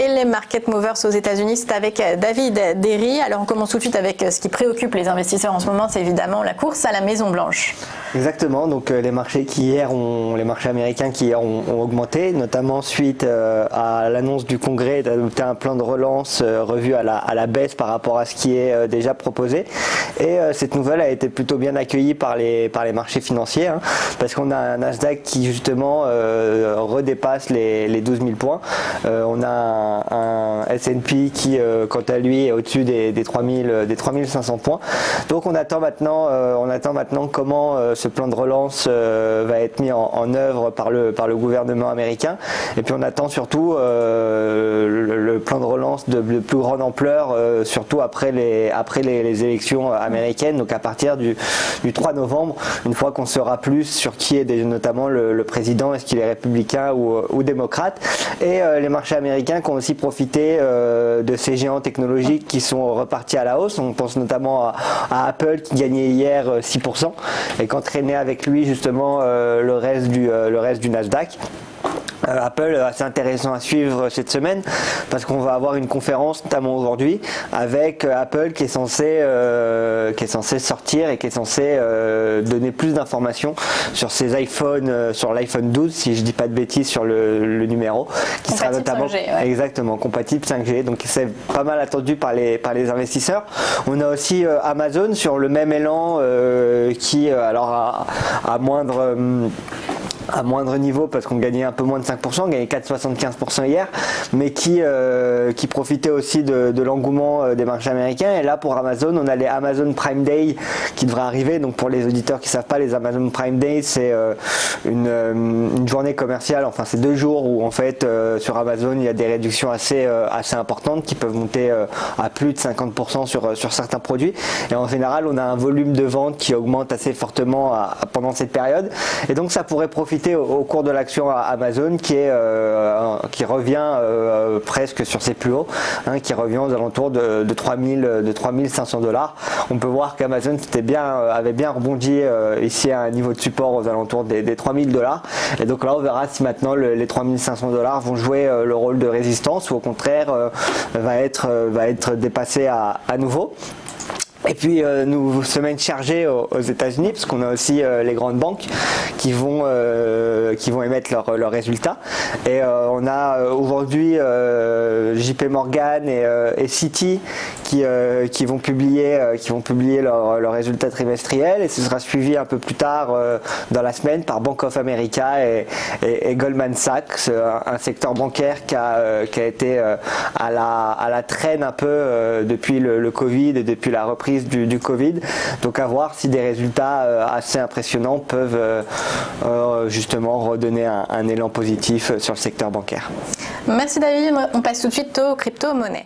et les market movers aux États-Unis. C'est avec David Derry. Alors on commence tout de suite avec ce qui préoccupe les investisseurs en ce moment, c'est évidemment la course à la Maison Blanche. Exactement, donc les marchés américains qui hier ont augmenté, notamment suite à l'annonce du Congrès d'adopter un plan de relance revu à la baisse par rapport à ce qui est déjà proposé. Et cette nouvelle a été plutôt bien accueillie par les marchés financiers, parce qu'on a un Nasdaq qui justement redépasse les 12 000 points. On a un S&P qui, quant à lui, est au-dessus des 3500 points. Donc on attend maintenant comment ce plan de relance va être mis en œuvre par le gouvernement américain. Et puis on attend surtout le plan de relance de plus grande ampleur, surtout après les élections américaines, donc à partir du 3 novembre, une fois qu'on saura plus sur qui est notamment le président, est-ce qu'il est républicain ou démocrate. Et les marchés américains qui ont aussi profité de ces géants technologiques qui sont repartis à la hausse. On pense notamment à Apple qui gagnait hier 6% et qui entraînait avec lui justement le reste du Nasdaq. Apple, assez intéressant à suivre cette semaine parce qu'on va avoir une conférence notamment aujourd'hui avec Apple qui est censé sortir et qui est censé donner plus d'informations sur ses iPhones, sur l'iPhone 12 si je dis pas de bêtises sur le numéro qui compatible sera notamment 5G, ouais. Exactement compatible 5G, donc c'est pas mal attendu par les investisseurs. On a aussi Amazon sur le même élan qui alors à moindre niveau parce qu'on gagnait un peu moins de 5%, on gagnait 4,75% hier, mais qui profitait aussi de l'engouement des marchés américains. Et là pour Amazon, on a les Amazon Prime Day qui devraient arriver. Donc pour les auditeurs qui ne savent pas, les Amazon Prime Day, c'est une journée commerciale, enfin c'est 2 jours où en fait sur Amazon il y a des réductions assez importantes qui peuvent monter à plus de 50% sur certains produits. Et en général, on a un volume de vente qui augmente assez fortement pendant cette période. Et donc ça pourrait profiter au cours de l'action Amazon qui revient presque sur ses plus hauts, qui revient aux alentours de 3500 $. On peut voir qu'Amazon avait bien rebondi ici à un niveau de support aux alentours des 3000 $. Et donc là on verra si maintenant les 3500 $ vont jouer le rôle de résistance ou au contraire va être dépassé à nouveau. Et puis semaine chargée aux États-Unis parce qu'on a aussi les grandes banques qui vont émettre leurs résultats. Et on a aujourd'hui JP Morgan et Citi qui vont publier leurs résultats trimestriels, et ce sera suivi un peu plus tard dans la semaine par Bank of America et Goldman Sachs, un secteur bancaire qui a été à la traîne un peu depuis le Covid et depuis la reprise du Covid. Donc à voir si des résultats assez impressionnants peuvent justement redonner un élan positif sur le secteur bancaire. Merci David, on passe tout de suite aux crypto-monnaies.